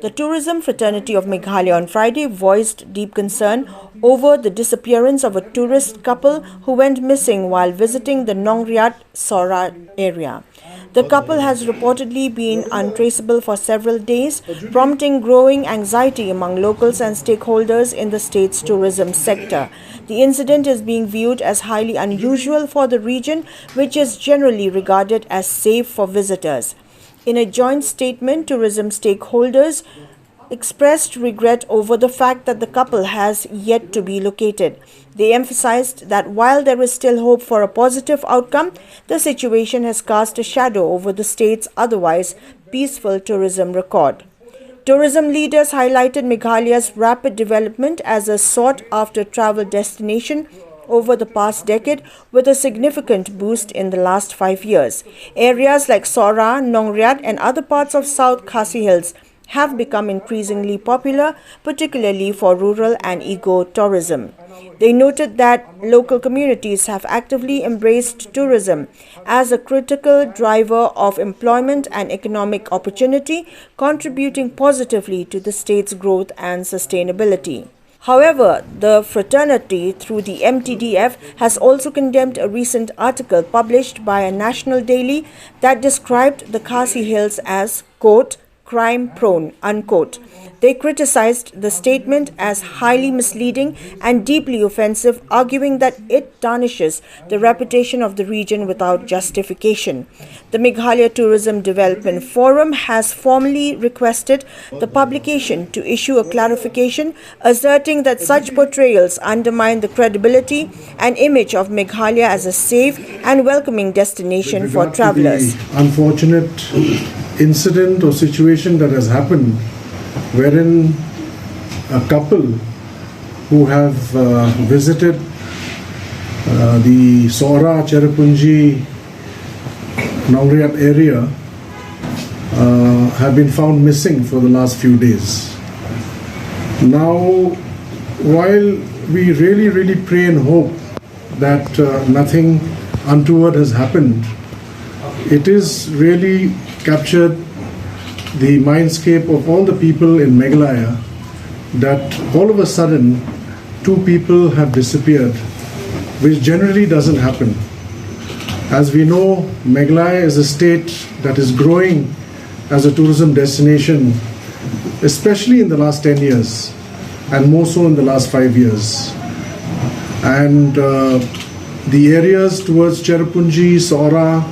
The tourism fraternity of Meghalaya on Friday voiced deep concern over the disappearance of a tourist couple who went missing while visiting the Nongriat Sora area. The couple has reportedly been untraceable for several days, prompting growing anxiety among locals and stakeholders in the state's tourism sector. The incident is being viewed as highly unusual for the region, which is generally regarded as safe for visitors. In a joint statement, tourism stakeholders expressed regret over the fact that the couple has yet to be located. They emphasized that while there is still hope for a positive outcome, the situation has cast a shadow over the state's otherwise peaceful tourism record. Tourism leaders highlighted Meghalaya's rapid development as a sought-after travel destination over the past decade, with a significant boost in the last 5 years. Areas like Sora, Nongriat and other parts of South Khasi Hills have become increasingly popular, particularly for rural and eco-tourism. They noted that local communities have actively embraced tourism as a critical driver of employment and economic opportunity, contributing positively to the state's growth and sustainability. However, the fraternity, through the Mtdf, has also condemned a recent article published by a national daily that described the Khasi Hills as, quote, crime-prone, unquote. They criticized the statement as highly misleading and deeply offensive, arguing that it tarnishes the reputation of the region without justification. The Meghalaya Tourism Development Forum has formally requested the publication to issue a clarification, asserting that such portrayals undermine the credibility and image of Meghalaya as a safe and welcoming destination for travelers. Unfortunate incident or situation that has happened wherein a couple who have visited the Sora, Cherrapunji, Nongriat area have been found missing for the last few days. Now, while we really pray and hope that nothing untoward has happened, it is really captured the mindscape of all the people in Meghalaya that all of a sudden 2 people have disappeared, which generally doesn't happen. As we know, Meghalaya is a state that is growing as a tourism destination, especially in the last 10 years and more so in the last 5 years. And the areas towards Cherrapunji, Sora,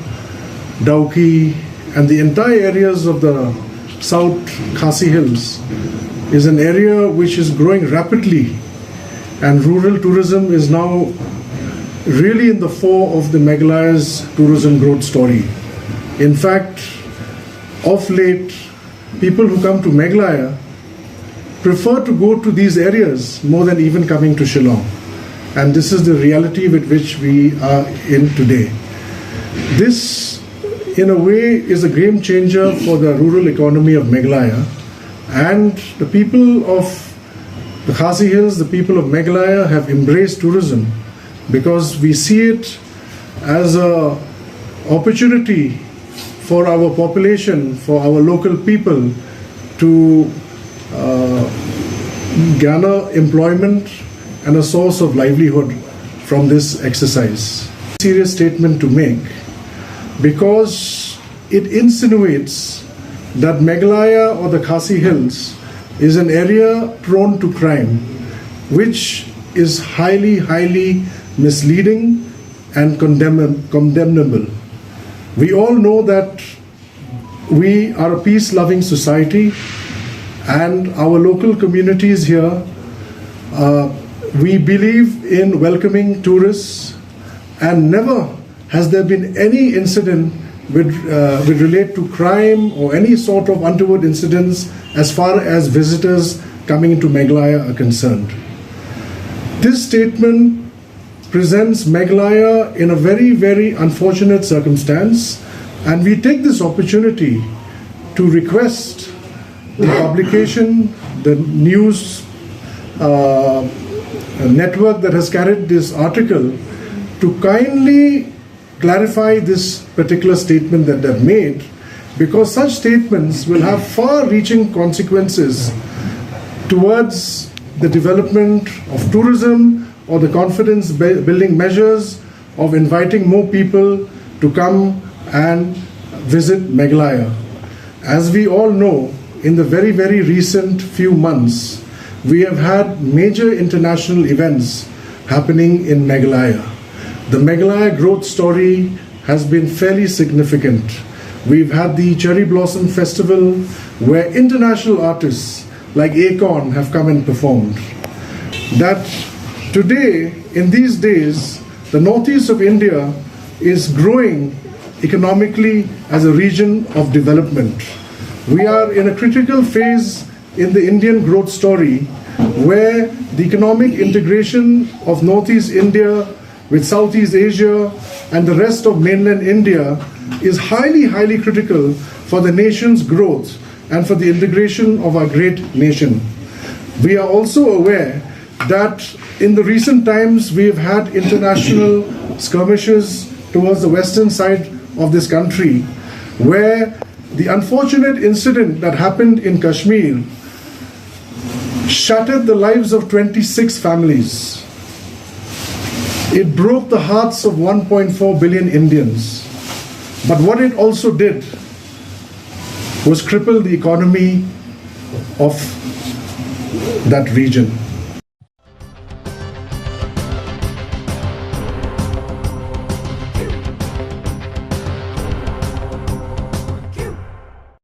Dauki and the entire areas of the South Khasi Hills is an area which is growing rapidly, and rural tourism is now really in the fore of the Meghalaya's tourism growth story. In fact, of late, people who come to Meghalaya prefer to go to these areas more than even coming to Shillong. And this is the reality with which we are in today. This, in a way, is a game changer for the rural economy of Meghalaya, and the people of the Khasi Hills, the people of Meghalaya have embraced tourism because we see it as an opportunity for our population, for our local people to garner employment and a source of livelihood from this exercise. Serious statement to make, because it insinuates that Meghalaya or the Khasi Hills is an area prone to crime, which is highly misleading and condemnable. We all know that we are a peace-loving society, and our local communities here, we believe in welcoming tourists, and never has there been any incident which relate to crime or any sort of untoward incidents as far as visitors coming into Meghalaya are concerned. This statement presents Meghalaya in a very unfortunate circumstance, and we take this opportunity to request the publication, the news network that has carried this article, to kindly clarify this particular statement that they've made because such statements will have far-reaching consequences towards the development of tourism or the confidence building measures of inviting more people to come and visit Meghalaya. As we all know, in the very, very recent few months, we have had major international events happening in Meghalaya. The Meghalaya growth story has been fairly significant. We've had the Cherry Blossom Festival where international artists like Akon have come and performed. That today, in these days, the northeast of India is growing economically as a region of development. We are in a critical phase in the Indian growth story where the economic integration of Northeast India with Southeast Asia and the rest of mainland India is highly, highly critical for the nation's growth and for the integration of our great nation. We are also aware that in the recent times we have had international skirmishes towards the western side of this country where the unfortunate incident that happened in Kashmir shattered the lives of 26 families. It broke the hearts of 1.4 billion Indians. But what it also did was cripple the economy of that region.